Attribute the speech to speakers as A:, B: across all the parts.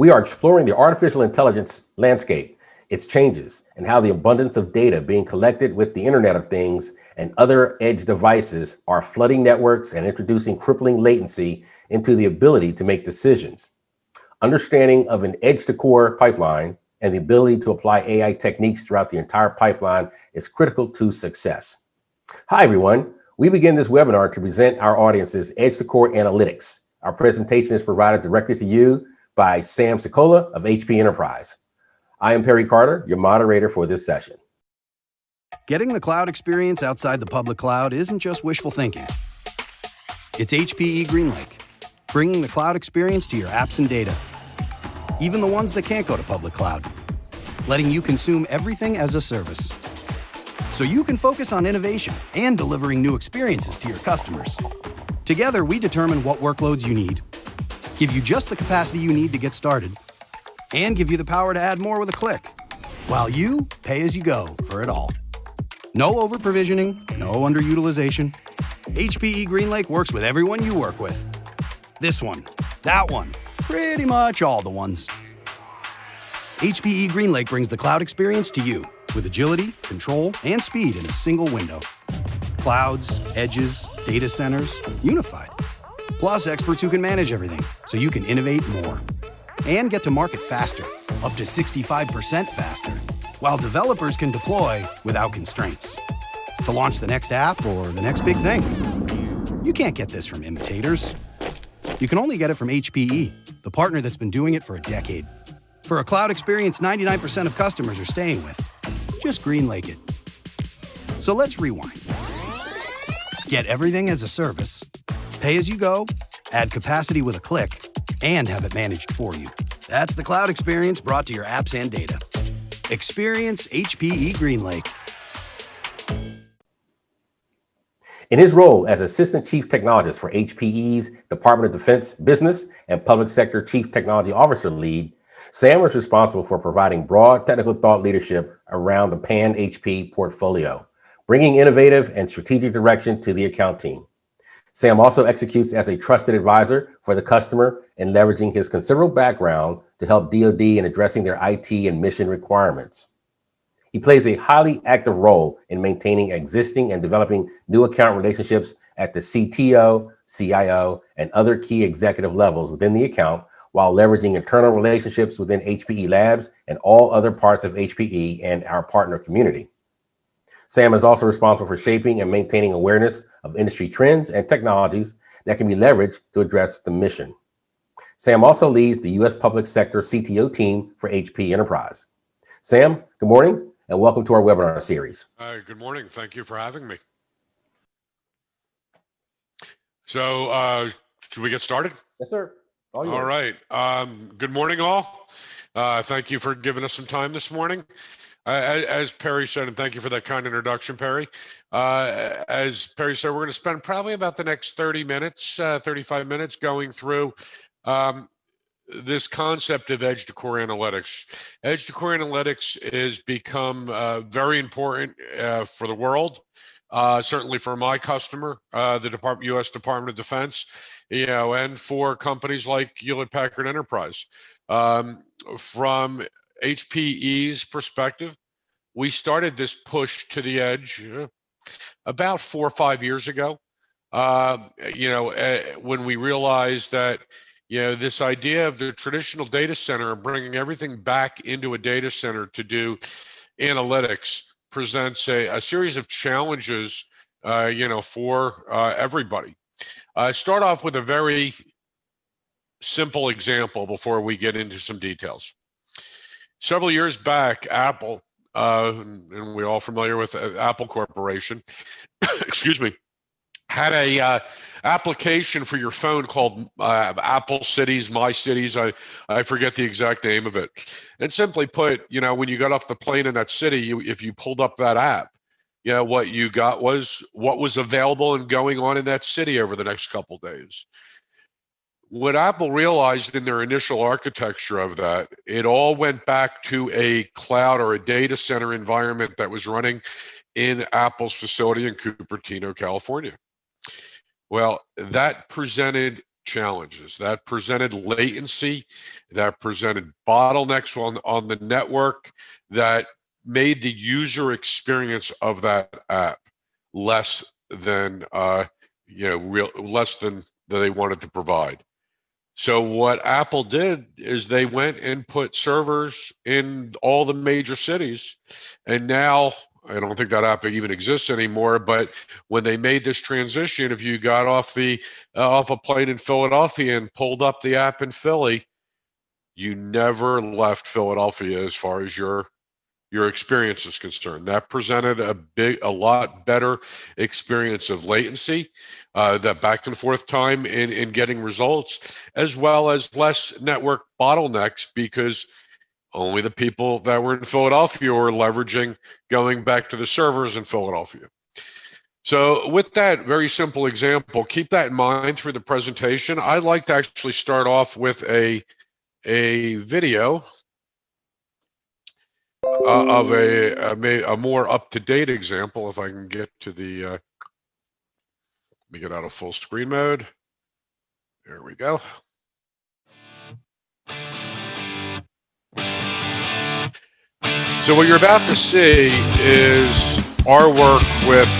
A: We are exploring the artificial intelligence landscape, its changes, and how the abundance of data being collected with the Internet of Things and other edge devices are flooding networks and introducing crippling latency into the ability to make decisions. Understanding of an edge-to-core pipeline and the ability to apply AI techniques throughout the entire pipeline is critical to success. Hi, everyone. We begin this webinar to present our audience's edge-to-core analytics. Our presentation is provided directly to you by Sam Ceccola of HPE Enterprise. I am Perry Carter, your moderator for this session.
B: Getting the cloud experience outside the public cloud isn't just wishful thinking. It's HPE GreenLake, bringing the cloud experience to your apps and data, even the ones that can't go to public cloud, letting you consume everything as a service. So you can focus on innovation and delivering new experiences to your customers. Together, we determine what workloads you need, give you just the capacity you need to get started, and give you the power to add more with a click, while you pay as you go for it all. No over-provisioning, no underutilization. HPE GreenLake works with everyone you work with. This one, that one, pretty much all the ones. HPE GreenLake brings the cloud experience to you with agility, control, and speed in a single window. Clouds, edges, data centers, unified. Plus experts who can manage everything so you can innovate more and get to market faster, up to 65% faster, while developers can deploy without constraints to launch the next app or the next big thing. You can't get this from imitators. You can only get it from HPE, the partner that's been doing it for a decade. For a cloud experience 99% of customers are staying with, just GreenLake it. So let's rewind. Get everything as a service, pay as you go, add capacity with a click, and have it managed for you. That's the cloud experience brought to your apps and data. Experience HPE GreenLake.
A: In his role as Assistant Chief Technologist for HPE's Department of Defense Business and Public Sector Chief Technology Officer Lead, Sam is responsible for providing broad technical thought leadership around the pan-HP portfolio, bringing innovative and strategic direction to the account team. Sam also executes as a trusted advisor for the customer and leveraging his considerable background to help DoD in addressing their IT and mission requirements. He plays a highly active role in maintaining existing and developing new account relationships at the CTO, CIO, and other key executive levels within the account, while leveraging internal relationships within HPE Labs and all other parts of HPE and our partner community. Sam is also responsible for shaping and maintaining awareness of industry trends and technologies that can be leveraged to address the mission. Sam also leads the U.S. Public Sector CTO Team for HPE Enterprise. Sam, good morning and welcome to our webinar series.
C: Good morning. Thank you for having me. So should we get started?
A: Yes, sir.
C: All right. Good morning, all. Thank you for giving us some time this morning. As Perry said, and thank you for that kind introduction, Perry. As Perry said, we're going to spend probably about the next 30 minutes, 35 minutes going through this concept of edge-to-core analytics. Edge-to-core analytics has become very important for the world, certainly for my customer, the U.S. Department of Defense, and for companies like Hewlett-Packard Enterprise. From HPE's perspective, we started this push to the edge about 4 or 5 years ago. When we realized that this idea of the traditional data center, bringing everything back into a data center to do analytics, presents a series of challenges, for everybody. Start off with a very simple example before we get into some details. Several years back, Apple, and we're all familiar with Apple Corporation, excuse me, had a application for your phone called Apple Cities, My Cities. I forget the exact name of it. And simply put, when you got off the plane in that city, if you pulled up that app, what you got was what was available and going on in that city over the next couple days. What Apple realized in their initial architecture of that, it all went back to a cloud or a data center environment that was running in Apple's facility in Cupertino, California. Well, that presented challenges. That presented latency, that presented bottlenecks on the network, that made the user experience of that app less than less than they wanted to provide. So what Apple did is they went and put servers in all the major cities, and now I don't think that app even exists anymore. But when they made this transition, if you got off a plane in Philadelphia and pulled up the app in Philly, you never left Philadelphia as far as your experience is concerned. That presented a lot better experience of latency, that back and forth time in getting results, as well as less network bottlenecks, because only the people that were in Philadelphia were leveraging going back to the servers in Philadelphia. So with that very simple example, keep that in mind through the presentation. I'd like to actually start off with a video of a more up-to-date example. If I can get to the, let me get out of full screen mode. There we go. So what you're about to see is our work with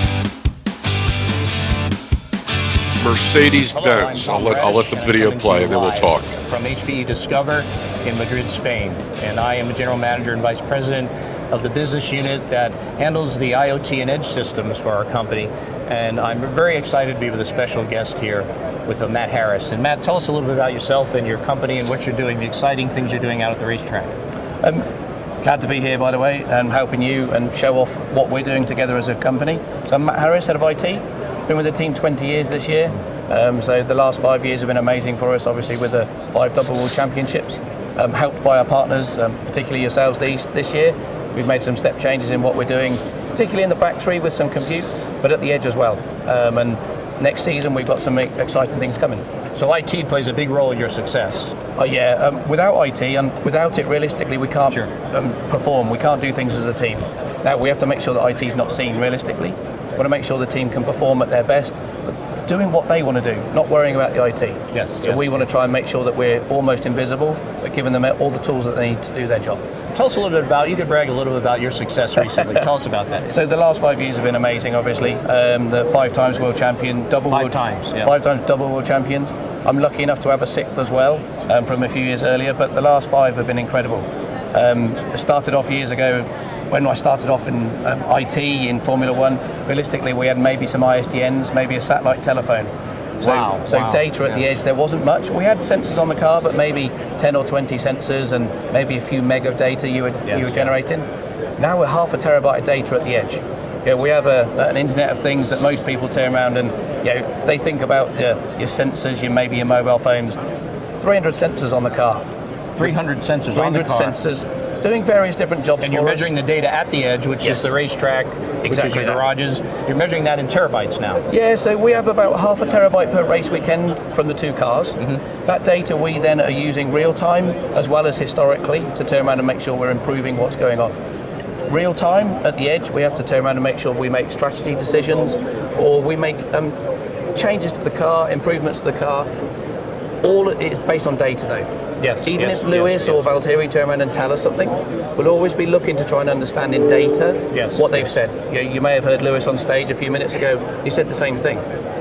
C: Mercedes-Benz. I'll let the video play and then we'll talk.
D: From HPE Discover in Madrid, Spain. And I am a general manager and vice president of the business unit that handles the IoT and edge systems for our company. And I'm very excited to be with a special guest here with Matt Harris. And Matt, tell us a little bit about yourself and your company and what you're doing, the exciting things you're doing out at the racetrack.
E: Glad to be here, by the way, and helping you and show off what we're doing together as a company. So I'm Matt Harris, head of IT. Been with the team 20 years this year. So the last 5 years have been amazing for us, obviously with the 5 double world championships. Helped by our partners, particularly yourselves this year. We've made some step changes in what we're doing, particularly in the factory with some compute, but at the edge as well. And next season we've got some exciting things coming.
D: So IT plays a big role in your success.
E: Without IT, and without it realistically we can't perform, we can't do things as a team. Now we have to make sure that IT is not seen realistically. We want to make sure the team can perform at their best, but doing what they want to do, not worrying about the IT. So we want to try and make sure that we're almost invisible, but giving them all the tools that they need to do their job.
D: Tell us a little bit about, you could brag a little bit about your success recently. Tell us about that.
E: So the last 5 years have been amazing, obviously. The 5 times world champion, 5 times double world champions. I'm lucky enough to have a 6th as well from a few years earlier, but the last 5 have been incredible. I started off years ago. When I started off in IT in Formula One, realistically we had maybe some ISDNs, maybe a satellite telephone. So data at the edge, there wasn't much. We had sensors on the car, but maybe 10 or 20 sensors and maybe a few meg of data you were generating. Now we're 0.5 terabyte of data at the edge. We have an Internet of Things that most people turn around and they think about your sensors, maybe your mobile phones. 300 sensors on the car.
D: 300 sensors on the car.
E: 300 sensors. Doing various different jobs for us.
D: And you're measuring the data at the edge, which is the racetrack, which is your garages. You're measuring that in terabytes now.
E: Yeah, so we have about 0.5 terabyte per race weekend from the 2 cars. That data we then are using real time as well as historically to turn around and make sure we're improving what's going on. Real time at the edge, we have to turn around and make sure we make strategy decisions or we make changes to the car, improvements to the car. All is based on data though. Even if Lewis or Valtteri turn around and tell us something, we'll always be looking to try and understand in data what they've said. You may have heard Lewis on stage a few minutes ago. He said the same thing.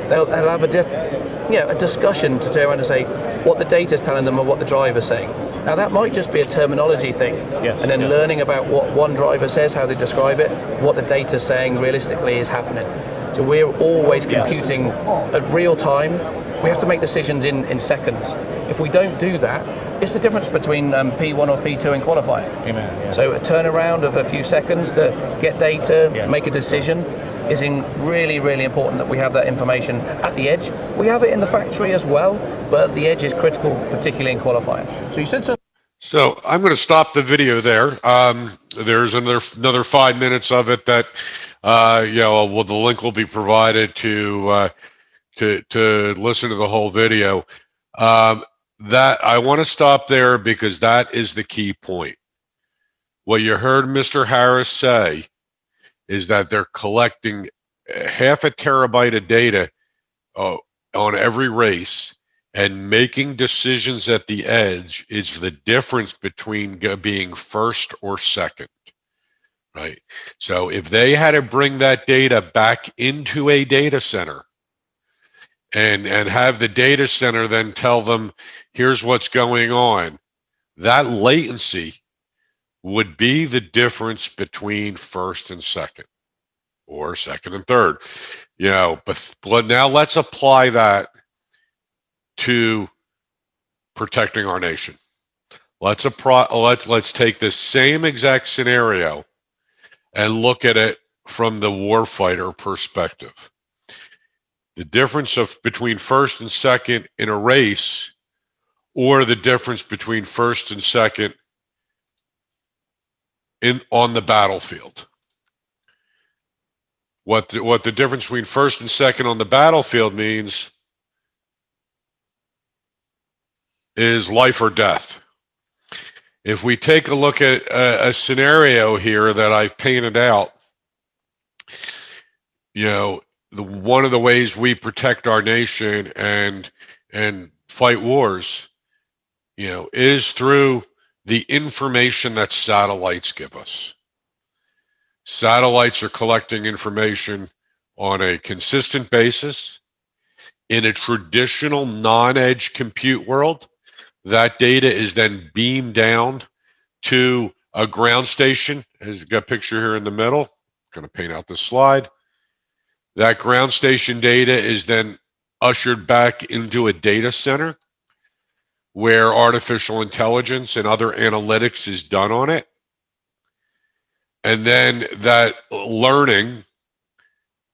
E: They'll have a discussion to turn around and say what the data's telling them and what the driver's saying. Now that might just be a terminology thing, and then learning about what one driver says, how they describe it, what the data's saying realistically is happening. So we're always computing at real time. We have to make decisions in seconds. If we don't do that, it's the difference between P1 or P2 in qualifying. So a turnaround of a few seconds to get data, make a decision, is really, really important that we have that information at the edge. We have it in the factory as well, but the edge is critical, particularly in qualifying.
D: So you said so.
C: So I'm going to stop the video there. There's another 5 minutes of it that, the link will be provided to listen to the whole video. That I want to stop there because that is the key point. What you heard Mr. Harris say is that they're collecting 0.5 terabyte of data on every race, And making decisions at the edge is the difference between being first or second, right? So if they had to bring that data back into a data center and have the data center then tell them, here's what's going on, that latency would be the difference between first and second, or second and third. You know, but now let's apply that to protecting our nation. Let's take this same exact scenario and look at it from the warfighter perspective. The difference between first and second in a race, or the difference between first and second on the battlefield. What the difference between first and second on the battlefield means is life or death. If we take a look at a scenario here that I've painted out, you know, one of the ways we protect our nation and fight wars, you know, is through the information that satellites give us. Satellites are collecting information on a consistent basis. In a traditional non-edge compute world, that data is then beamed down to a ground station. As you got a picture here in the middle, I'm going to paint out this slide. That ground station data is then ushered back into a data center where artificial intelligence and other analytics is done on it. And then that learning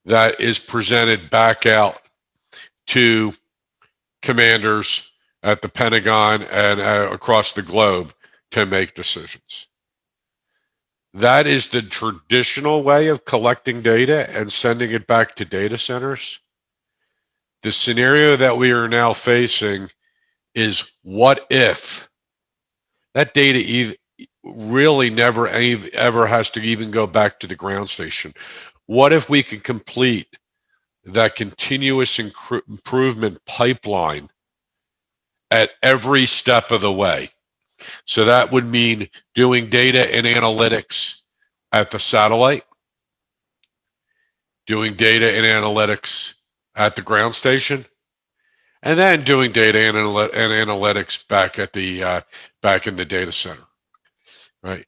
C: that is presented back out to commanders at the Pentagon and across the globe to make decisions. That is the traditional way of collecting data and sending it back to data centers. The scenario that we are now facing is, what if that data really never ever has to even go back to the ground station? What if we can complete that continuous improvement pipeline at every step of the way? So that would mean doing data and analytics at the satellite, doing data and analytics at the ground station, and then doing data and analytics back at the back in the data center. Right?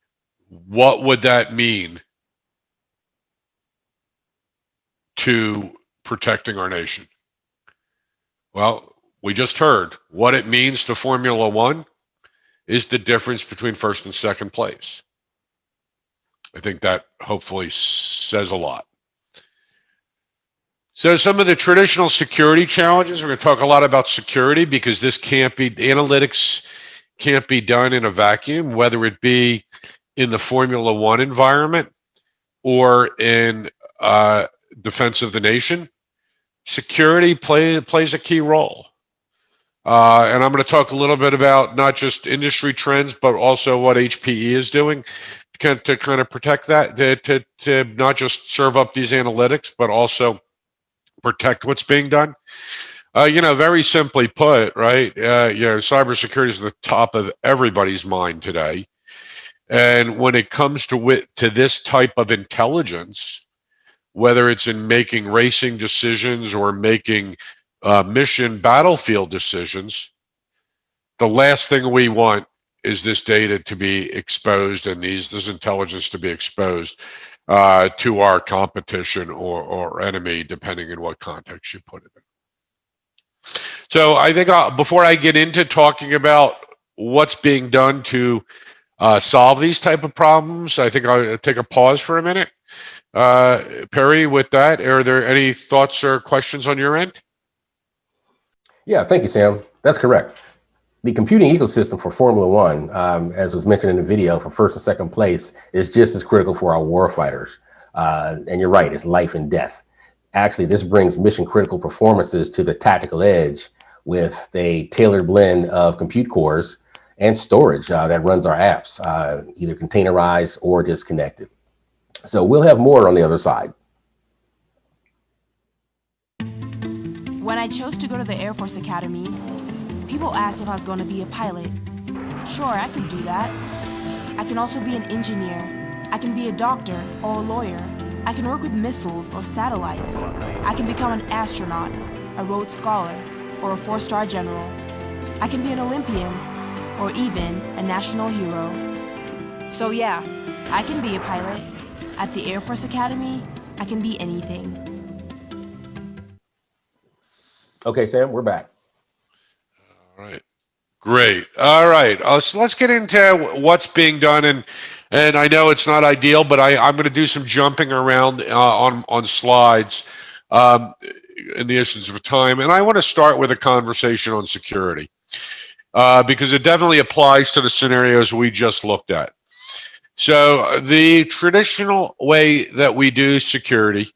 C: What would that mean to protecting our nation? Well, we just heard what it means to Formula One is the difference between first and second place. I think that hopefully says a lot. So some of the traditional security challenges, we're going to talk a lot about security because this analytics can't be done in a vacuum, whether it be in the Formula One environment or in defense of the nation. Security plays a key role. And I'm going to talk a little bit about not just industry trends, but also what HPE is doing to kind of protect that, to not just serve up these analytics, but also protect what's being done. You know, very simply put, right? You know, cybersecurity is the top of everybody's mind today. And when it comes to this type of intelligence, whether it's in making racing decisions or making mission battlefield decisions, the last thing we want is this data to be exposed and this intelligence to be exposed to our competition or enemy, depending on what context you put it in. So I think before I get into talking about what's being done to solve these type of problems, I think I'll take a pause for a minute. Perry, with that, are there any thoughts or questions on your end?
A: Yeah, thank you, Sam. That's correct. The computing ecosystem for Formula One, as was mentioned in the video, for first and second place is just as critical for our warfighters. And you're right, it's life and death. Actually, this brings mission critical performances to the tactical edge with a tailored blend of compute cores and storage that runs our apps, either containerized or disconnected. So we'll have more on the other side.
F: When I chose to go to the Air Force Academy, People asked if I was going to be a pilot. Sure, I can do that. I can also be an engineer. I can be a doctor or a lawyer. I can work with missiles or satellites. I can become an astronaut, a Rhodes Scholar, or a 4-star general. I can be an Olympian, or even a national hero. So yeah, I can be a pilot. At the Air Force Academy, I can be anything.
A: Okay, Sam, we're back.
C: All right. Great. All right. So let's get into what's being done, and I know it's not ideal, but I'm going to do some jumping around on slides in the essence of time, and I want to start with a conversation on security because it definitely applies to the scenarios we just looked at. So the traditional way that we do security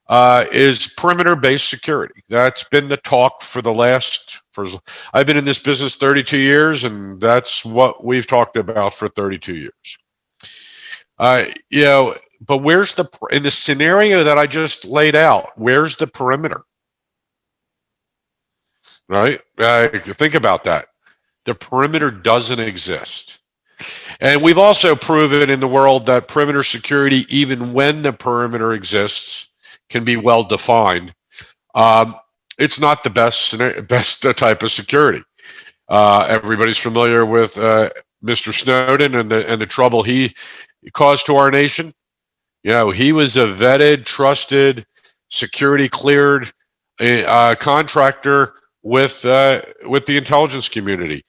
C: is perimeter-based security. That's been the talk for I've been in this business 32 years, and that's what we've talked about for 32 years. But where's in the scenario that I just laid out, where's the perimeter? Right? Think about that. The perimeter doesn't exist. And we've also proven in the world that perimeter security, even when the perimeter exists, can be well defined. It's not the best type of security. Everybody's familiar with Mr. Snowden and the trouble he caused to our nation. He was a vetted, trusted, security cleared contractor with the intelligence community.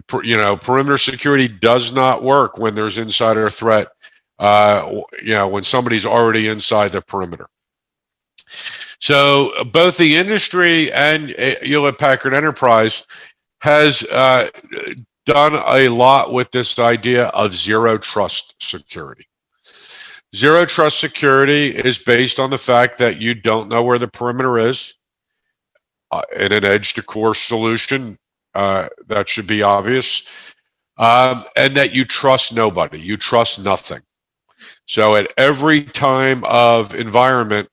C: Perimeter security does not work when there's insider threat. When somebody's already inside the perimeter. So both the industry and Hewlett-Packard Enterprise has done a lot with this idea of zero trust security. Zero trust security is based on the fact that you don't know where the perimeter is. In an edge to core solution, that should be obvious. And that you trust nobody, you trust nothing. So at every time of environment,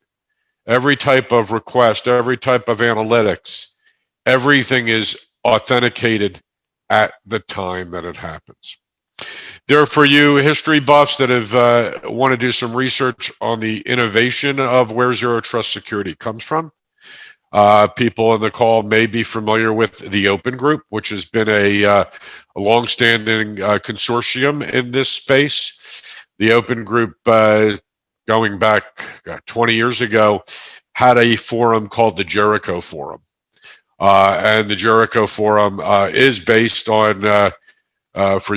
C: every type of request, every type of analytics, everything is authenticated at the time that it happens. There are for you history buffs that have want to do some research on the innovation of where zero trust security comes from. People on the call may be familiar with the Open Group, which has been a long-standing consortium in this space. The Open Group, going back 20 years ago, had a forum called the Jericho Forum. And the Jericho Forum is based on, for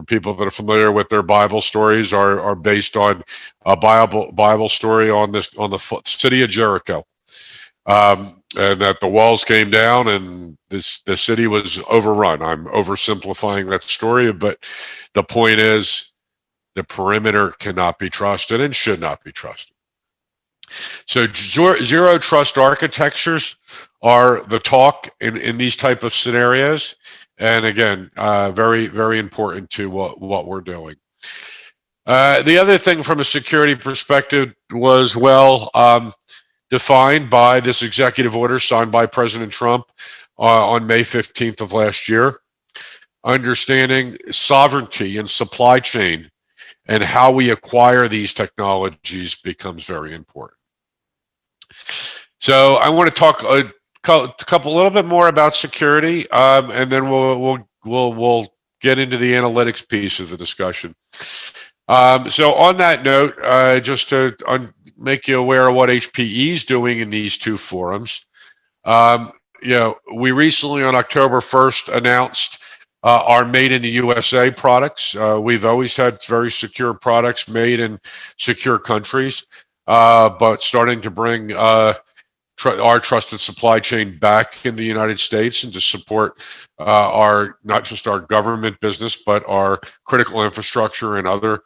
C: people that are familiar with their Bible stories, are based on a Bible story on the city of Jericho, and that the walls came down and the city was overrun. I'm oversimplifying that story, but the point is the perimeter cannot be trusted and should not be trusted. So zero trust architectures are the talk in these type of scenarios. And again, very, very important to what we're doing. The other thing from a security perspective was defined by this executive order signed by President Trump on May 15th of last year. Understanding sovereignty and supply chain and how we acquire these technologies becomes very important. So I want to talk a little bit more about security, and then we'll get into the analytics piece of the discussion. So on that note, just to make you aware of what HPE is doing in these two forums, we recently on October 1st announced our Made in the USA products. We've always had very secure products made in secure countries, but starting to bring our trusted supply chain back in the United States and to support not just our government business, but our critical infrastructure and other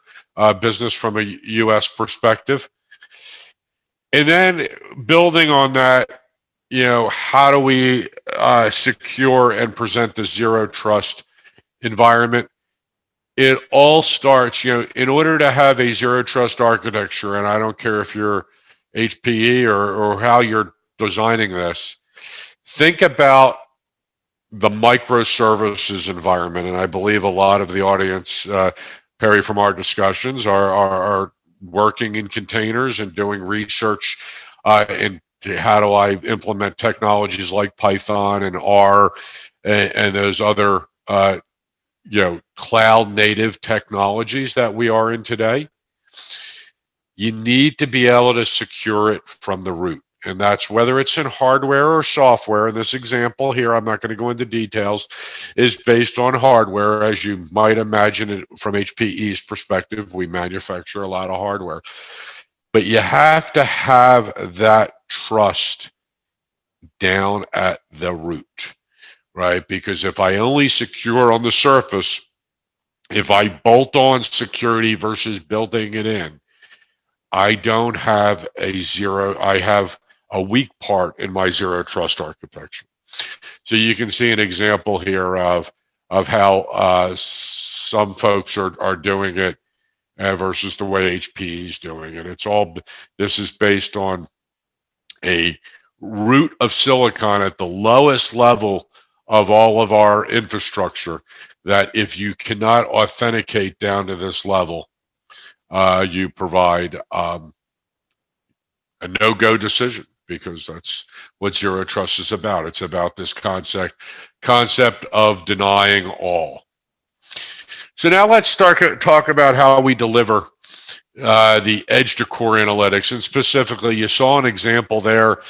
C: business from a U.S. perspective. And then building on that, how do we secure and present the zero trust environment? It all starts, in order to have a zero trust architecture, and I don't care if you're HPE or how you're designing this, think about the microservices environment, and I believe a lot of the audience, Perry, from our discussions are working in containers and doing research into how do I implement technologies like Python and R and those other cloud native technologies that we are in today. You need to be able to secure it from the root. And that's whether it's in hardware or software. In this example here, I'm not going to go into details, is based on hardware. As you might imagine it from HPE's perspective, we manufacture a lot of hardware. But you have to have that trust down at the root, right? Because if I only secure on the surface, if I bolt on security versus building it in, I don't have I have a weak part in my zero trust architecture. So you can see an example here of how some folks are doing it versus the way HPE is doing it. This is based on a root of silicon at the lowest level of all of our infrastructure, that if you cannot authenticate down to this level, you provide a no-go decision, because that's what zero trust is about. It's about this concept of denying all. So now let's talk about how we deliver the edge to core analytics, and specifically, you saw an example there,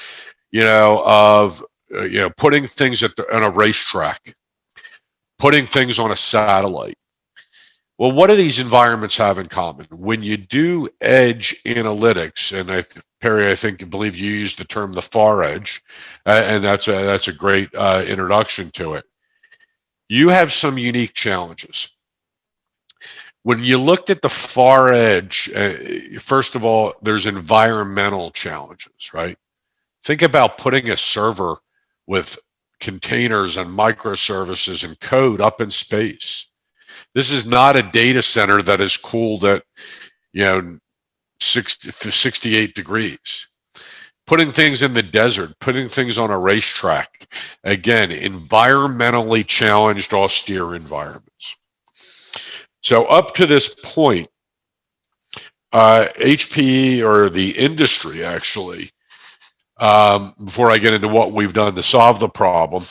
C: of putting things on a racetrack, putting things on a satellite. Well, what do these environments have in common? When you do edge analytics, and Perry, I believe you used the term the far edge, and that's a great introduction to it. You have some unique challenges. When you looked at the far edge, first of all, there's environmental challenges, right? Think about putting a server with containers and microservices and code up in space. This is not a data center that is cooled at 68 degrees. Putting things in the desert, putting things on a racetrack. Again, environmentally challenged, austere environments. So up to this point, HPE, or the industry actually, before I get into what we've done to solve the problem,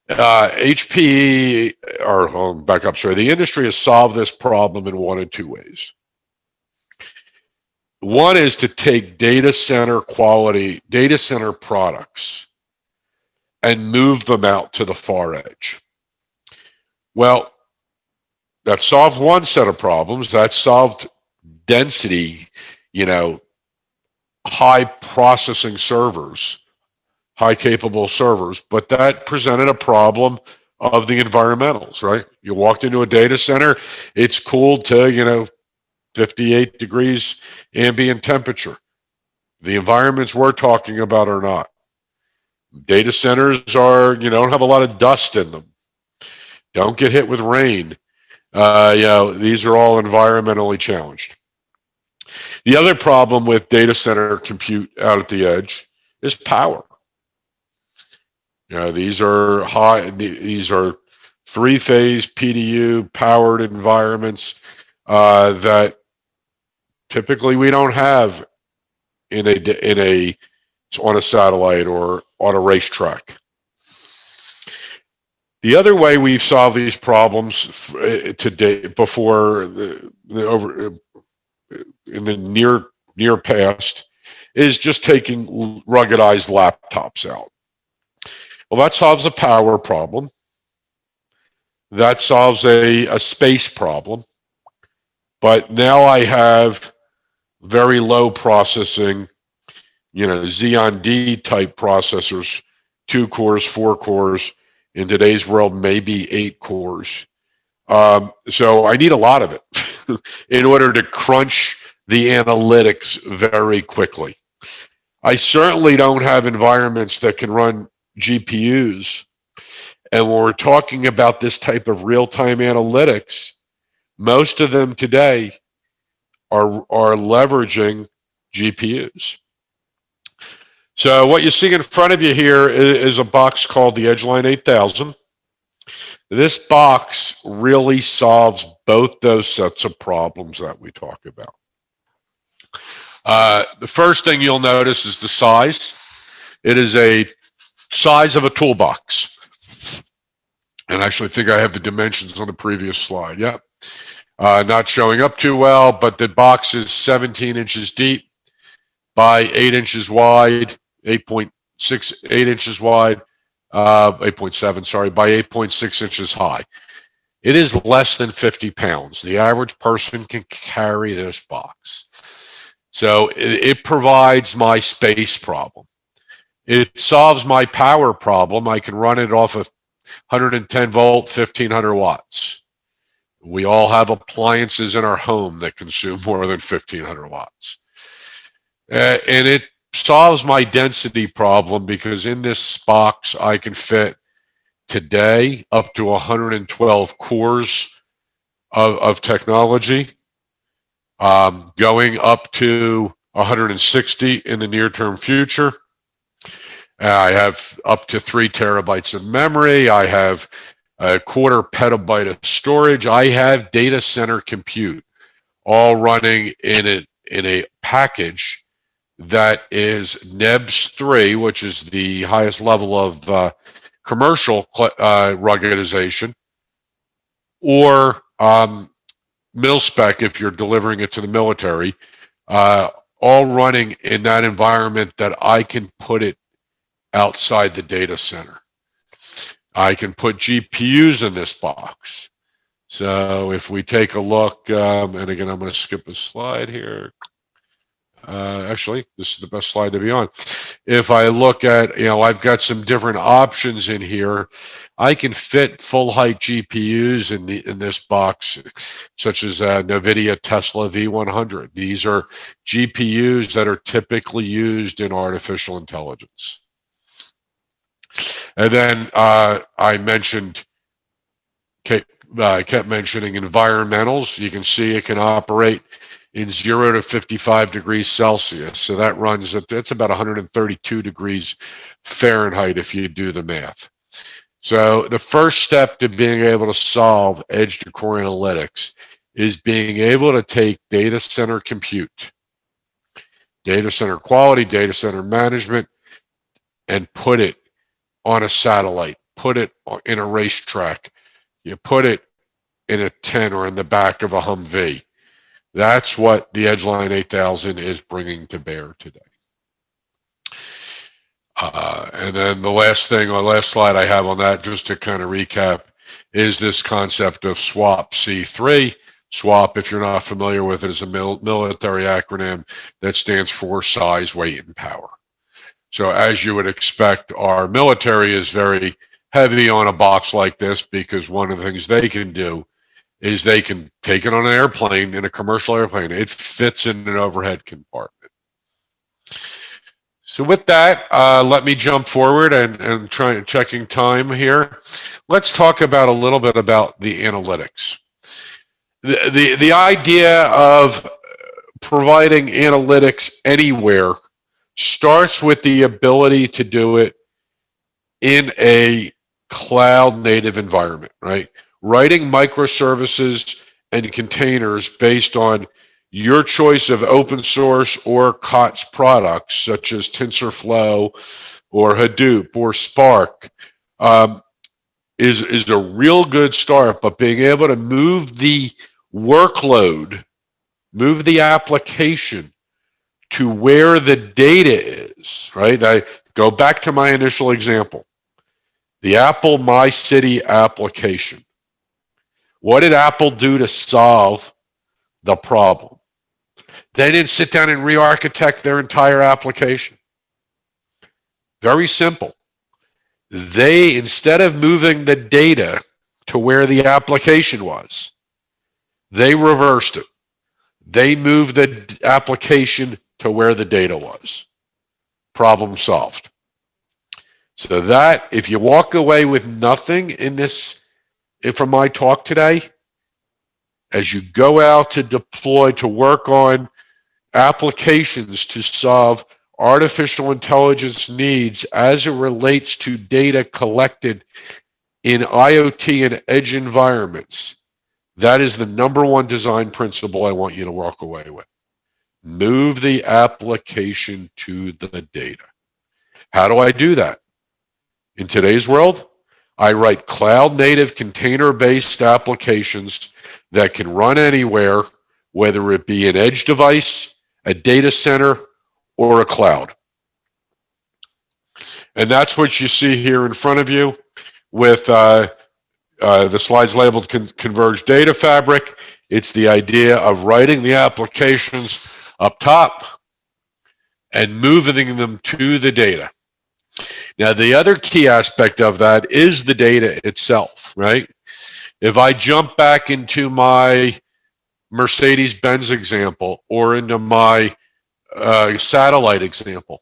C: HPE, or back up, sorry, the industry has solved this problem in one of two ways. One is to take data center products and move them out to the far edge. Well, that solved one set of problems. That solved density, high processing servers, high capable servers, but that presented a problem of the environmentals, right? You walked into a data center, it's cooled to, 58 degrees ambient temperature. The environments we're talking about are not. Data centers don't have a lot of dust in them. Don't get hit with rain. These are all environmentally challenged. The other problem with data center compute out at the edge is power. These are three-phase PDU powered environments that typically we don't have on a satellite or on a racetrack. The other way we've solved these problems today, before in the near past, is just taking ruggedized laptops out. Well, that solves a power problem. That solves a space problem. But now I have very low processing, Xeon D type processors, 2 cores, 4 cores, in today's world, maybe 8 cores. So I need a lot of it in order to crunch the analytics very quickly. I certainly don't have environments that can run GPUs. And when we're talking about this type of real-time analytics, most of them today are leveraging GPUs. So what you see in front of you here is a box called the Edgeline 8000. This box really solves both those sets of problems that we talk about. The first thing you'll notice is the size. It is a size of a toolbox. And I actually think I have the dimensions on the previous slide. Yep. Not showing up too well, but the box is 17 inches deep by 8 inches wide, 8.6, 8 inches wide, 8.7, sorry, by 8.6 inches high. It is less than 50 pounds. The average person can carry this box. So it provides my space problem. It solves my power problem. I can run it off of 110 volt, 1500 watts. We all have appliances in our home that consume more than 1500 watts. And it solves my density problem because in this box, I can fit today up to 112 cores of technology, going up to 160 in the near-term future. I have up to 3 terabytes of memory. I have a 1/4 petabyte of storage. I have data center compute all running in a package that is NEBS 3, which is the highest level of commercial ruggedization, or mil-spec if you're delivering it to the military, all running in that environment that I can put it outside the data center. I can put GPUs in this box. So if we take a look, and again, I'm going to skip a slide here. Actually, this is the best slide to be on. If I look at, I've got some different options in here. I can fit full height GPUs in this box, such as NVIDIA Tesla V100. These are GPUs that are typically used in artificial intelligence. And then I kept mentioning environmentals. You can see it can operate in 0 to 55 degrees Celsius. So that runs at, that's about 132 degrees Fahrenheit if you do the math. So the first step to being able to solve edge to core analytics is being able to take data center compute, data center quality, data center management, and put it on a satellite, put it in a racetrack, you put it in a tent or in the back of a Humvee. That's what the Edgeline 8000 is bringing to bear today. And then the last thing, or last slide I have on that, just to kind of recap, is this concept of SWAP C3. SWAP, if you're not familiar with it, is a military acronym that stands for size, weight, and power. So as you would expect, our military is very heavy on a box like this because one of the things they can do is they can take it on an airplane, in a commercial airplane. It fits in an overhead compartment. So with that, let me jump forward and try checking time here. Let's talk about a little bit about the analytics. The idea of providing analytics anywhere starts with the ability to do it in a cloud native environment, right? Writing microservices and containers based on your choice of open source or COTS products, such as TensorFlow or Hadoop or Spark, is a real good start. But being able to move the workload, move the application to where the data is, right? I go back to my initial example, the Apple My City application. What did Apple do to solve the problem? They didn't sit down and re-architect their entire application. Very simple. They, instead of moving the data to where the application was, they reversed it. They moved the application to where the data was. Problem solved. So that, if you walk away with nothing in this, from my talk today, as you go out to deploy, to work on applications to solve artificial intelligence needs as it relates to data collected in IoT and edge environments, that is the number one design principle I want you to walk away with. Move the application to the data. How do I do that? In today's world, I write cloud-native container-based applications that can run anywhere, whether it be an edge device, a data center, or a cloud. And that's what you see here in front of you with the slides labeled Converged Data Fabric. It's the idea of writing the applications up top and moving them to the data. Now, the other key aspect of that is the data itself, right? If I jump back into my Mercedes-Benz example or into my satellite example,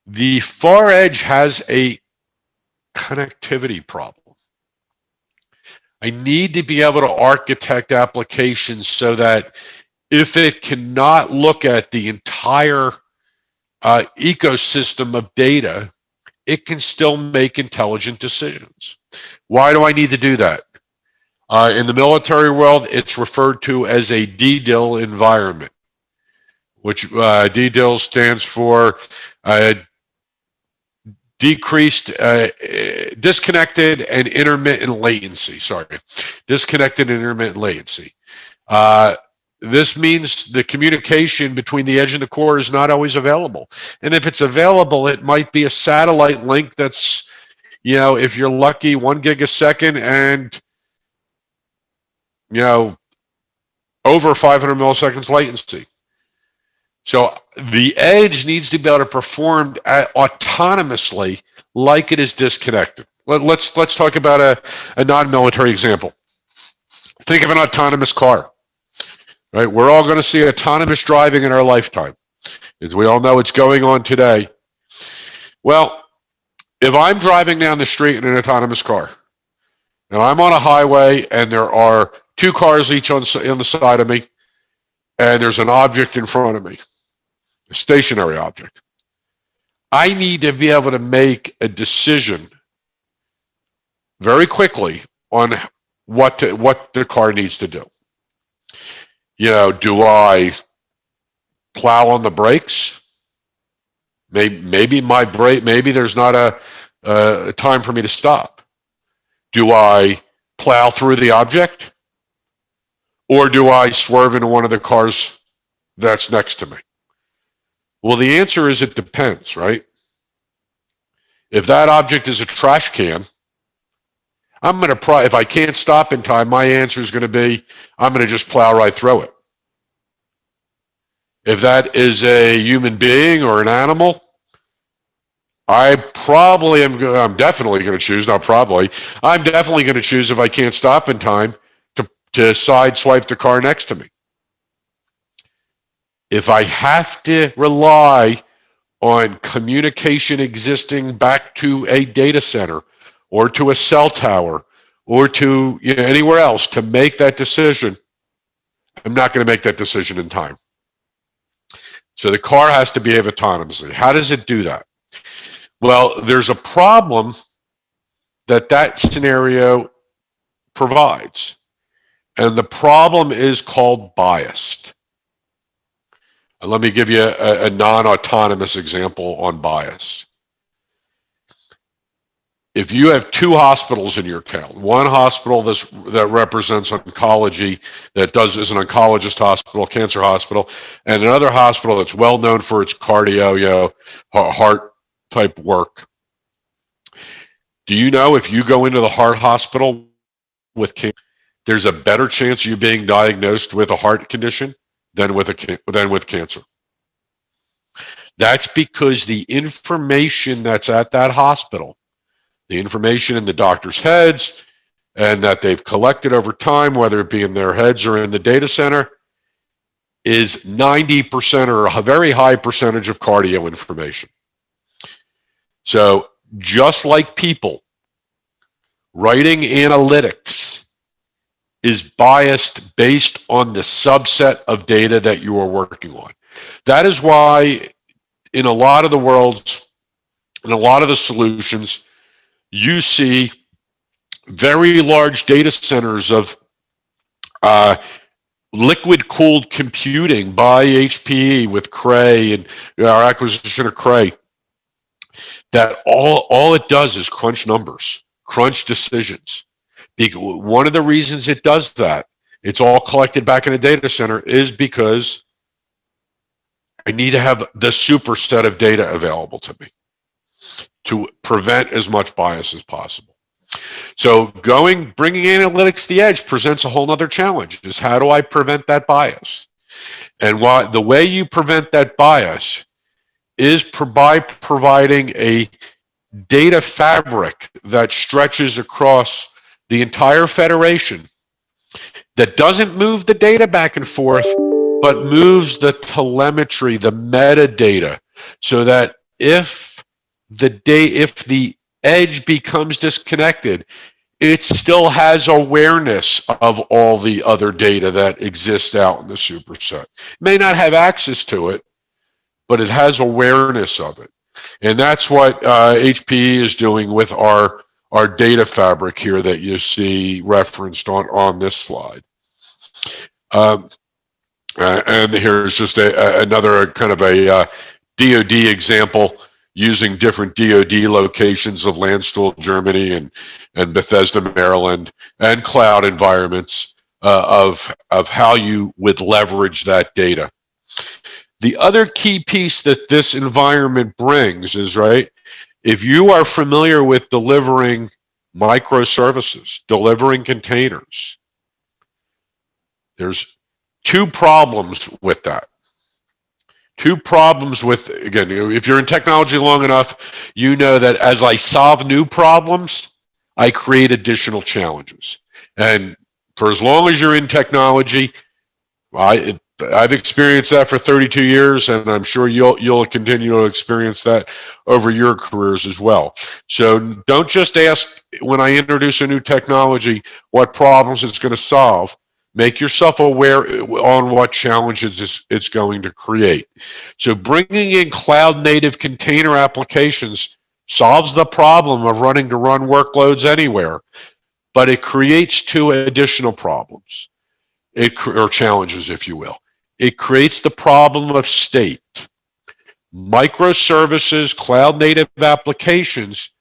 C: the far edge has a connectivity problem. I need to be able to architect applications so that if it cannot look at the entire ecosystem of data, it can still make intelligent decisions. Why do I need to do that? In the military world, it's referred to as a DDIL environment, which DDIL stands for disconnected and intermittent latency. Disconnected and intermittent latency. This means the communication between the edge and the core is not always available. And if it's available, it might be a satellite link that's, if you're lucky, 1 gig a second and, over 500 milliseconds latency. So the edge needs to be able to perform autonomously like it is disconnected. Let's talk about a non-military example. Think of an autonomous car. Right, we're all going to see autonomous driving in our lifetime. As we all know, it's going on today. Well, if I'm driving down the street in an autonomous car, and I'm on a highway, and there are 2 cars each on the side of me, and there's an object in front of me, a stationary object, I need to be able to make a decision very quickly on what the car needs to do. Do I plow on the brakes? Maybe there's not a time for me to stop. Do I plow through the object? Or do I swerve into one of the cars that's next to me? Well, the answer is it depends, right? If that object is a trash can, if I can't stop in time, my answer is going to be, I'm going to just plow right through it. If that is a human being or an animal, I'm definitely going to choose, not probably, I'm definitely going to choose, if I can't stop in time, to sideswipe the car next to me. If I have to rely on communication existing back to a data center or to a cell tower or to anywhere else to make that decision, I'm not going to make that decision in time. So the car has to behave autonomously. How does it do that? Well, there's a problem that scenario provides. And the problem is called biased. And let me give you a non-autonomous example on bias. If you have 2 hospitals in your town, one hospital that represents oncology, is an oncologist hospital, cancer hospital, and another hospital that's well known for its cardio, heart type work. Do you know if you go into the heart hospital with cancer, there's a better chance of you being diagnosed with a heart condition than with cancer? That's because the information that's at that hospital, the information in the doctor's heads, and that they've collected over time, whether it be in their heads or in the data center, is 90% or a very high percentage of cardio information. So just like people, writing analytics is biased based on the subset of data that you are working on. That is why in a lot of the worlds, in a lot of the solutions, you see very large data centers of liquid cooled computing by HPE with Cray and our acquisition of Cray, that all it does is crunch numbers, crunch decisions. One of the reasons it does that, it's all collected back in a data center, is because I need to have the superset of data available to me to prevent as much bias as possible. So bringing analytics to the edge presents a whole other challenge, is how do I prevent that bias? And the way you prevent that bias is by providing a data fabric that stretches across the entire federation, that doesn't move the data back and forth, but moves the telemetry, the metadata, so that if the edge becomes disconnected, it still has awareness of all the other data that exists out in the superset. It may not have access to it, but it has awareness of it. And that's what HPE is doing with our data fabric here that you see referenced on this slide. And here's just another kind of a DoD example using different DoD locations of Landstuhl, Germany, and Bethesda, Maryland, and cloud environments of how you would leverage that data. The other key piece that this environment brings is, right, if you are familiar with delivering microservices, delivering containers, there's two problems with that. Two problems with, again, if you're in technology long enough, you know that as I solve new problems, I create additional challenges. And for as long as you're in technology, I've experienced that for 32 years, and I'm sure you'll continue to experience that over your careers as well. So don't just ask when I introduce a new technology what problems it's going to solve. Make yourself aware on what challenges it's going to create. So bringing in cloud-native container applications solves the problem of running to run workloads anywhere, but it creates two additional problems, or challenges, if you will. It creates the problem of state. Microservices, cloud-native applications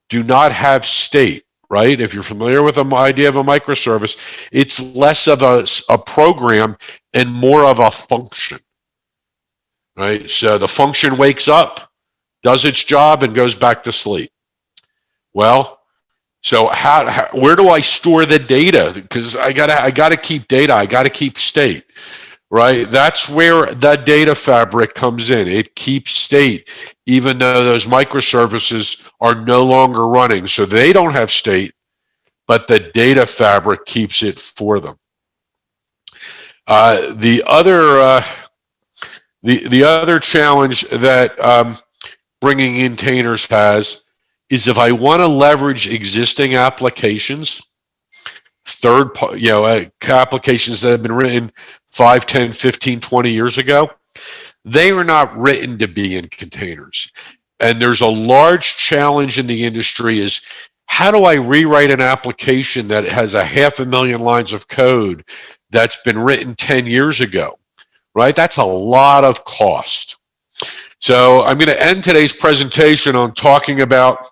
C: do not have state. Right? If you're familiar with the idea of a microservice, it's less of a program and more of a function. Right? So the function wakes up, does its job, and goes back to sleep. Well, so where do I store the data? Because I gotta keep data. I gotta keep state. Right? That's where the data fabric comes in. It keeps state, even though those microservices are no longer running. So they don't have state, but the data fabric keeps it for them. The other challenge that bringing in containers has is if I want to leverage existing applications, applications that have been written 5, 10, 15, 20 years ago, they are not written to be in containers. And there's a large challenge in the industry is, how do I rewrite an application that has 500,000 lines of code that's been written 10 years ago, right? That's a lot of cost. So I'm going to end today's presentation on talking about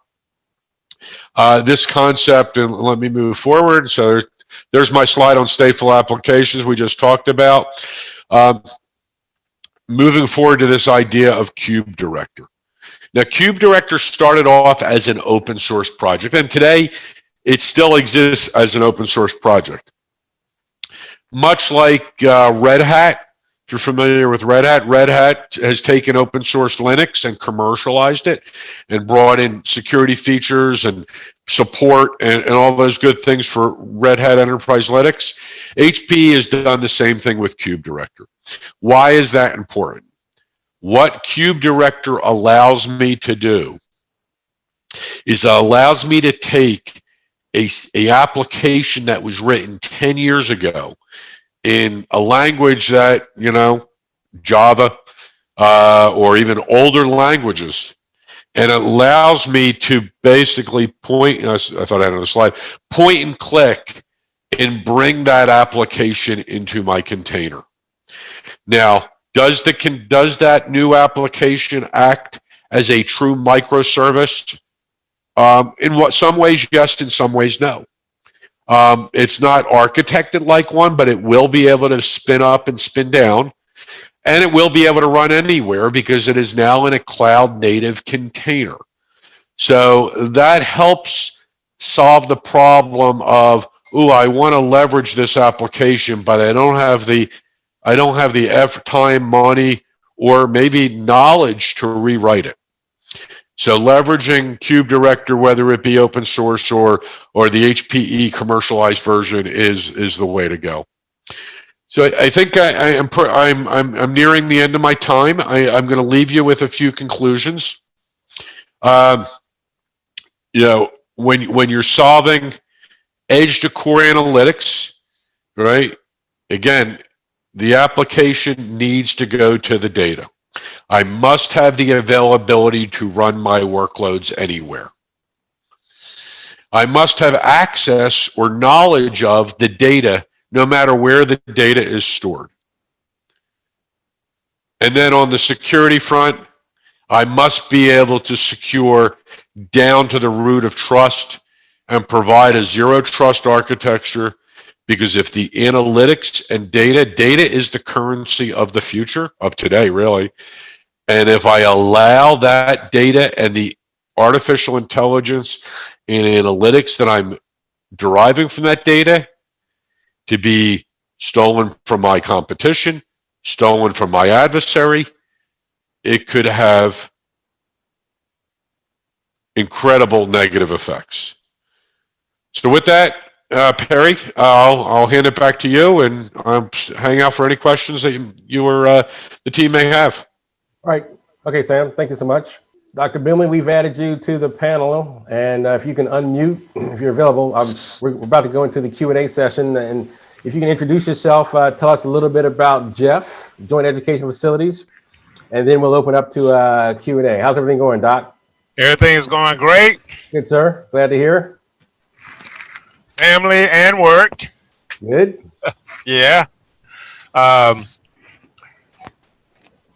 C: this concept, and let me move forward. So there's my slide on stateful applications we just talked about. Moving forward to this idea of Cube Director. Now, Cube Director started off as an open source project, and today it still exists as an open source project. Much like Red Hat, if you're familiar with Red Hat has taken open source Linux and commercialized it and brought in security features and support and all those good things for Red Hat Enterprise Linux. HPE has done the same thing with Cube Director. Why is that important? What Cube Director allows me to do is it allows me to take a application that was written 10 years ago in a language that, Java, or even older languages. And it allows me to basically point, I thought I had another slide, point and click and bring that application into my container. Now, does that new application act as a true microservice? In some ways, yes. In some ways, no. It's not architected like one, but it will be able to spin up and spin down, and it will be able to run anywhere because it is now in a cloud native container. So that helps solve the problem of, ooh, I want to leverage this application, but I don't have the effort, time, money, or maybe knowledge to rewrite it. So leveraging Cube Director, whether it be open source or the HPE commercialized version, is the way to go. So I think I'm nearing the end of my time. I'm going to leave you with a few conclusions. When you're solving edge to core analytics, right? Again, the application needs to go to the data. I must have the availability to run my workloads anywhere. I must have access or knowledge of the data no matter where the data is stored. And then on the security front, I must be able to secure down to the root of trust and provide a zero trust architecture, because if the analytics and data is the currency of the future, of today, really. And if I allow that data and the artificial intelligence and analytics that I'm deriving from that data to be stolen from my competition, stolen from my adversary, it could have incredible negative effects. So with that, Perry, I'll hand it back to you, and hang out for any questions that you or the team may have.
A: All right. Okay, Sam, thank you so much. Dr. Bimley, we've added you to the panel, and if you can unmute, if you're available, we're about to go into the Q&A session, and if you can introduce yourself, tell us a little bit about Jeff, Joint Education Facilities, and then we'll open up to Q&A. How's everything going, Doc?
G: Everything is going great.
A: Good, sir. Glad to hear.
G: Family and work.
A: Good.
G: Yeah.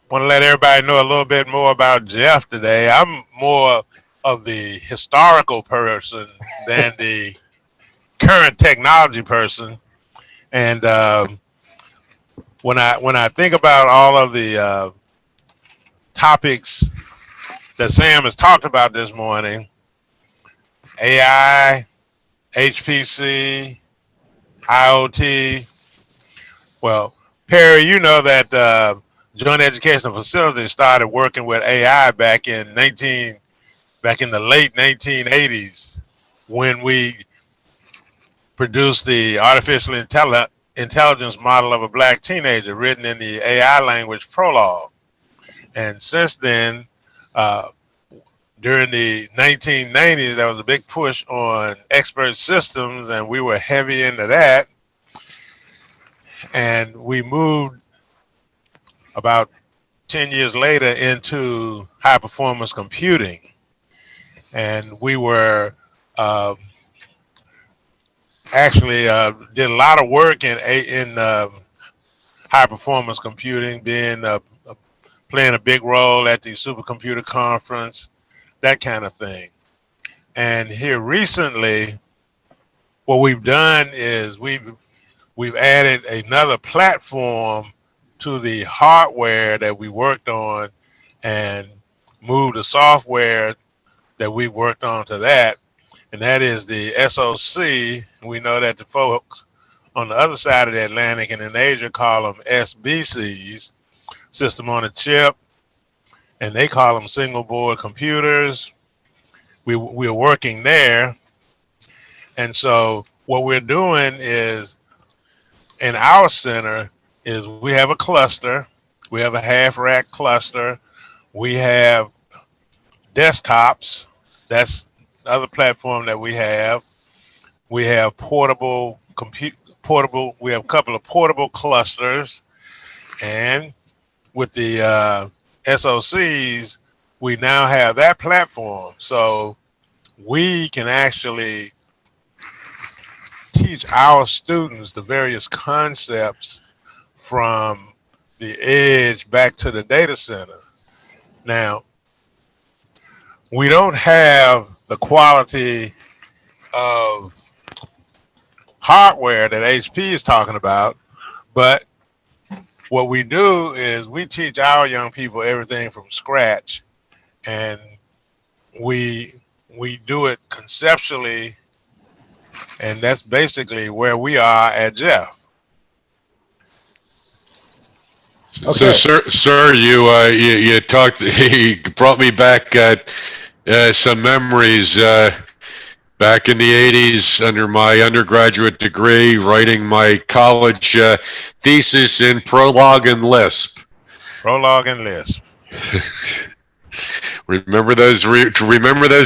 G: Want to let everybody know a little bit more about Jeff today. I'm more of the historical person than the current technology person. And when I think about all of the topics that Sam has talked about this morning, AI, HPC, IoT. Well, Perry, you know that Joint Educational Facilities started working with AI back in the late 1980s, when we produced the artificial intelligence model of a black teenager written in the AI language Prolog. And since then, during the 1990s, there was a big push on expert systems, and we were heavy into that. And we moved about 10 years later into high performance computing. And we were actually did a lot of work in high performance computing, playing a big role at the supercomputer conference, that kind of thing. And here recently, what we've done is we've added another platform to the hardware that we worked on, and moved the software that we worked on to that, and that is the SoC. We know that the folks on the other side of the Atlantic and in Asia call them SBCs, system on a chip, and they call them single board computers. We're working there. And so what we're doing is, in our center, is we have a cluster. We have a half rack cluster. We have desktops. That's the other platform that we have. We have we have a couple of portable clusters, and with the SOCs, we now have that platform. So we can actually teach our students the various concepts from the edge back to the data center. Now, we don't have the quality of hardware that HP is talking about, but what we do is we teach our young people everything from scratch, and we do it conceptually, and that's basically where we are at Jeff.
C: So, sir, you talked. You brought me back some memories. Back in the 80s, under my undergraduate degree, writing my college thesis in Prolog and Lisp.
G: Prolog and Lisp.
C: Remember those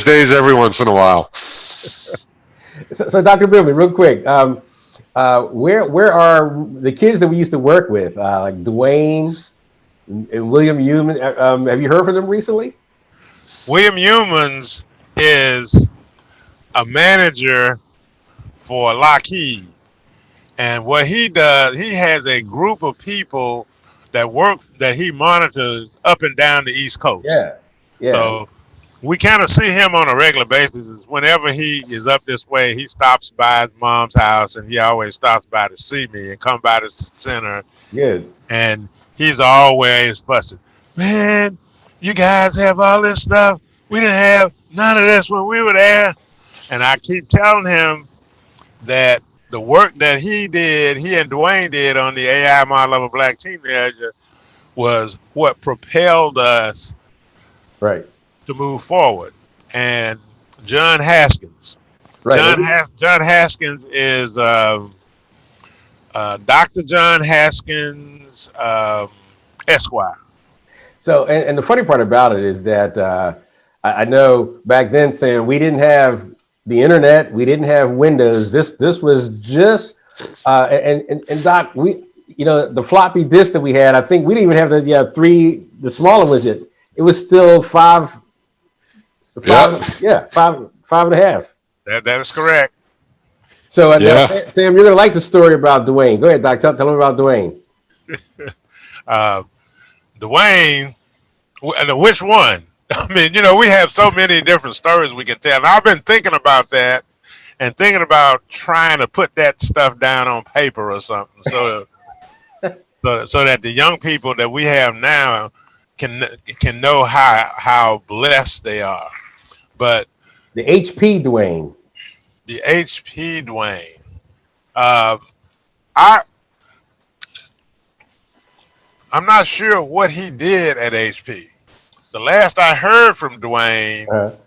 C: days every once in a while.
A: So Dr. Billman, real quick, where are the kids that we used to work with, like Dwayne and William Humans? Have you heard from them recently?
G: William Humans is a manager for Lockheed, and what he does, he has a group of people that he monitors up and down the East Coast.
A: Yeah.
G: So we kind of see him on a regular basis. Whenever he is up this way, he stops by his mom's house, and he always stops by to see me and come by the center.
A: Good.
G: And he's always fussing, man, you guys have all this stuff. We didn't have none of this when we were there. And I keep telling him that the work that he and Dwayne did on the AI model of a black teenager was what propelled us to move forward. And John Haskins. John Haskins is Dr. John Haskins, Esquire.
A: So, and the funny part about it is that I know back then, Sam, we didn't have the internet, we didn't have Windows. This was just and Doc, the floppy disk that we had. I think we didn't even have the smaller ones yet. It was still five and a half.
G: That is correct.
A: So, Sam, you're gonna like the story about Dwayne. Go ahead, Doc. Tell him about Dwayne.
G: Dwayne, which one? I mean, we have so many different stories we can tell. And I've been thinking about that and thinking about trying to put that stuff down on paper or something, so that the young people that we have now can know how blessed they are. But
A: the HP Dwayne.
G: The HP Dwayne. I'm not sure what he did at HP. The last I heard from Dwayne,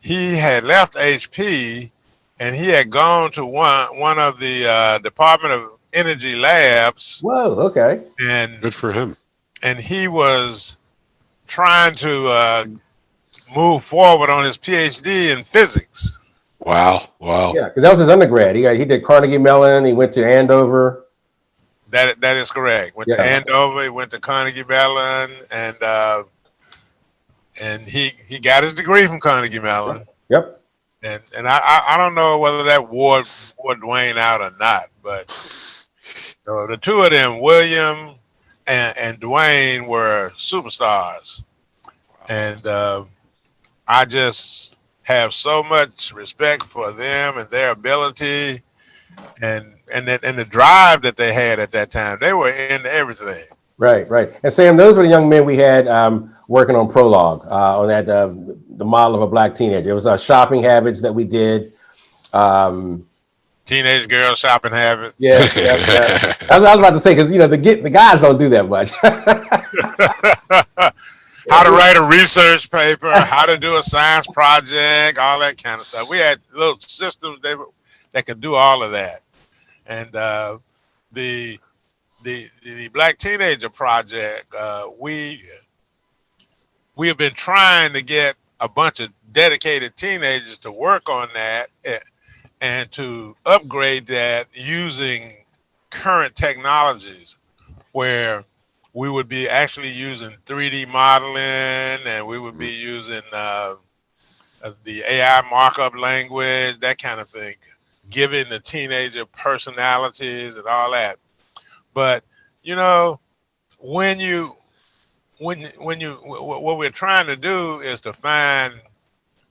G: he had left HP and he had gone to one of the Department of Energy labs.
A: Whoa, okay.
G: And
C: good for him.
G: And he was trying to move forward on his PhD in physics.
C: Wow.
A: Yeah, because that was his undergrad. He did Carnegie Mellon. He went to Andover.
G: That is correct. Went to Andover. He went to Carnegie Mellon, and he got his degree from Carnegie Mellon.
A: Yep.
G: And I don't know whether that wore Dwayne out or not, but the two of them, William and Dwayne, were superstars, and I just have so much respect for them and their ability, and the drive that they had at that time. They were into everything. Right.
A: And Sam, those were the young men we had working on Prolog, on that the model of a black teenager. It was shopping habits that we did.
G: Teenage girl shopping habits.
A: Yeah. I was about to say, because the guys don't do that much.
G: How to write a research paper, how to do a science project, all that kind of stuff. We had little systems that could do all of that. And the Black Teenager Project, we have been trying to get a bunch of dedicated teenagers to work on that and to upgrade that using current technologies, where we would be actually using 3D modeling, and we would be using the AI markup language, that kind of thing, giving the teenager personalities and all that. But you know, when what we're trying to do is to find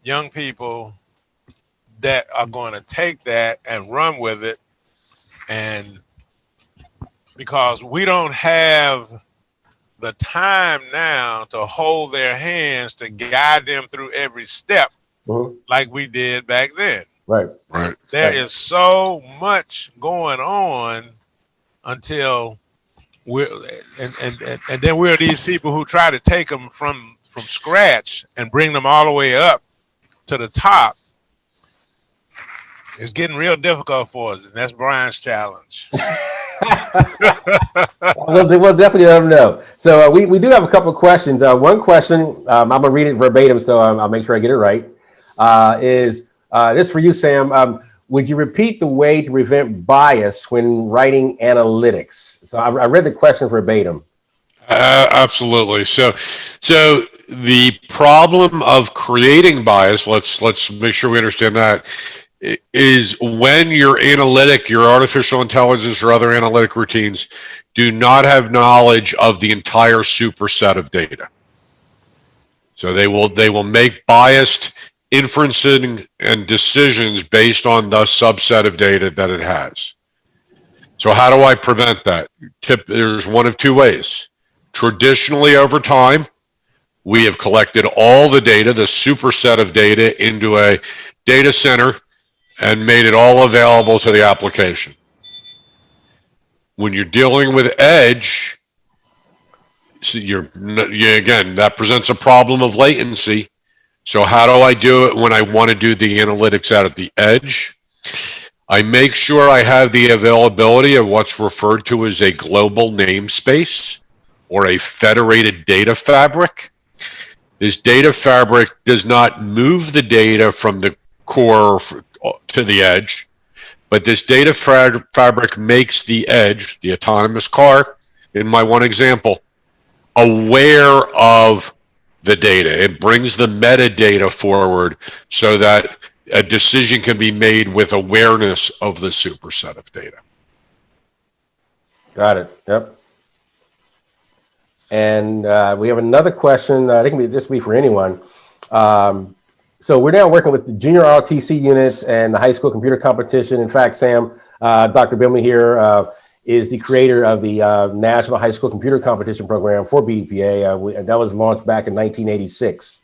G: young people that are going to take that and run with it, and because we don't have the time now to hold their hands to guide them through every step like we did back then.
A: Right.
G: There is so much going on until and then we're these people who try to take them from scratch and bring them all the way up to the top. It's getting real difficult for us, and that's Brian's challenge.
A: We'll definitely let them know. So we do have a couple of questions. One question, I'm going to read it verbatim, so I'll make sure I get it right, is this for you, Sam. Would you repeat the way to prevent bias when writing analytics? So I read the question verbatim.
C: Absolutely. So the problem of creating bias, let's make sure we understand that, is when your artificial intelligence or other analytic routines do not have knowledge of the entire superset of data. So they will make biased inferencing and decisions based on the subset of data that it has. So how do I prevent that? There's one of two ways. Traditionally, over time, we have collected all the data, the superset of data, into a data center and made it all available to the application. When you're dealing with edge, again, that presents a problem of latency. So how do I do it when I want to do the analytics out at the edge? I make sure I have the availability of what's referred to as a global namespace or a federated data fabric. This data fabric does not move the data from the core to the edge, but this data fabric makes the edge, the autonomous car, in my one example, aware of the data. It brings the metadata forward so that a decision can be made with awareness of the superset of data.
A: Got it. Yep. And we have another question. This can be for anyone. So we're now working with the junior ROTC units and the high school computer competition. In fact, Sam, Dr. Bimley here is the creator of the National High School Computer Competition Program for BDPA. That was launched back in 1986.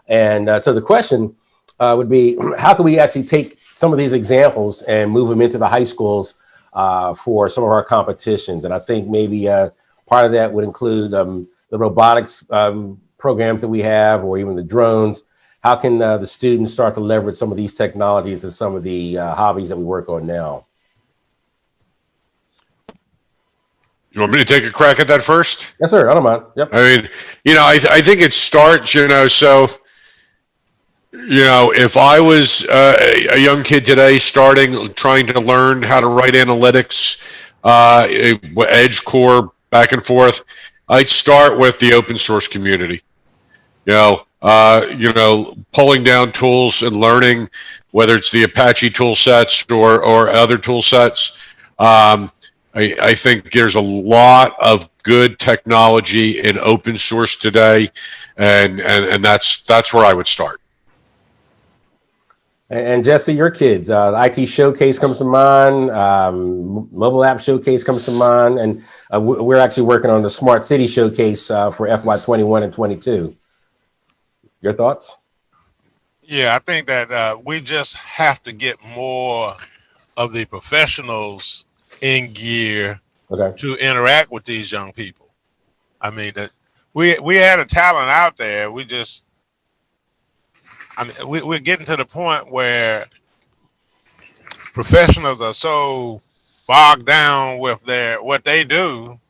A: And so the question would be, how can we actually take some of these examples and move them into the high schools for some of our competitions? And I think maybe part of that would include the robotics programs that we have, or even the drones. How can the students start to leverage some of these technologies and some of the hobbies that we work on now?
C: You want me to take a crack at that first?
A: Yes, sir. I don't mind. Yep.
C: I mean, I think it starts, so, if I was a young kid today trying to learn how to write analytics, edge core, back and forth, I'd start with the open source community. Pulling down tools and learning, whether it's the Apache tool sets or other tool sets. I think there's a lot of good technology in open source today, and that's where I would start.
A: And Jesse, your kids, the IT Showcase comes to mind, Mobile App Showcase comes to mind, and we're actually working on the Smart City Showcase for FY21 and 22. Your thoughts?
G: Yeah, I think that we just have to get more of the professionals in gear to interact with these young people. I mean, that we had a talent out there. We're getting to the point where professionals are so bogged down with what they do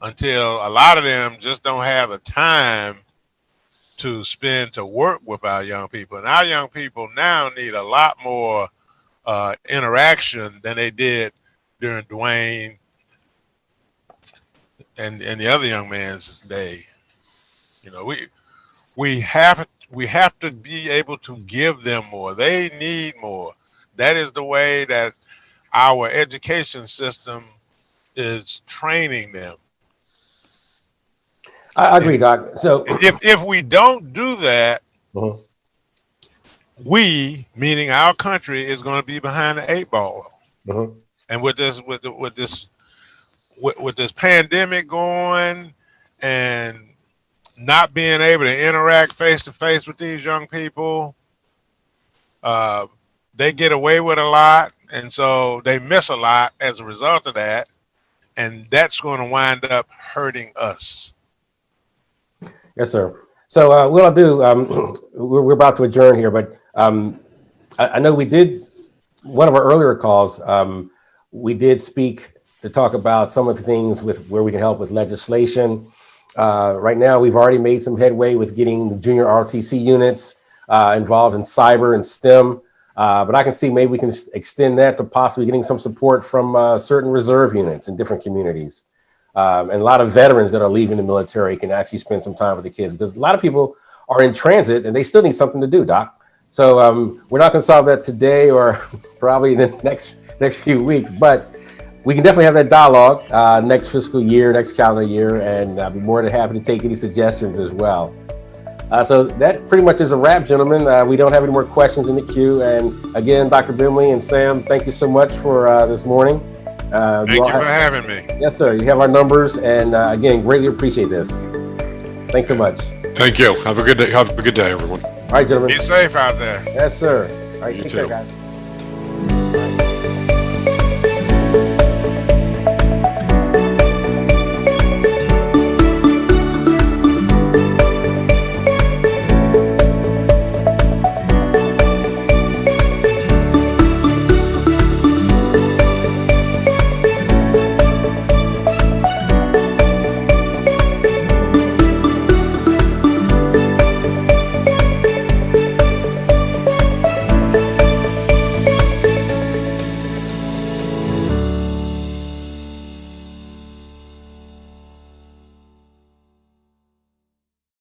G: until a lot of them just don't have the time to spend to work with our young people. And our young people now need a lot more interaction than they did during Dwayne and the other young man's day. You know, we have to be able to give them more. They need more. That is the way that our education system is training them.
A: I agree, Doc. So
G: if we don't do that, we, meaning our country, is going to be behind the 8 ball. And with this pandemic going and not being able to interact face to face with these young people, they get away with a lot, and so they miss a lot as a result of that, and that's going to wind up hurting us.
A: Yes, sir. So what I'll do, we're about to adjourn here, but I know we did one of our earlier calls. We did speak to talk about some of the things with where we can help with legislation. Right now, we've already made some headway with getting the junior ROTC units involved in cyber and STEM. But I can see maybe we can extend that to possibly getting some support from certain reserve units in different communities. And a lot of veterans that are leaving the military can actually spend some time with the kids, because a lot of people are in transit and they still need something to do, Doc. So we're not going to solve that today or probably in the next few weeks, but we can definitely have that dialogue next fiscal year, next calendar year, and I'll be more than happy to take any suggestions as well. So that pretty much is a wrap, gentlemen. We don't have any more questions in the queue. And again, Dr. Bimley and Sam, thank you so much for this morning.
G: Thank you for having me.
A: Yes, sir. You have our numbers, and again, greatly appreciate this. Thanks so much.
C: Thank you. Have a good day. Have a good day, everyone.
A: All right, gentlemen.
G: Be safe out there.
A: Yes, sir. All right,
C: You
A: take
C: too.
A: care, guys.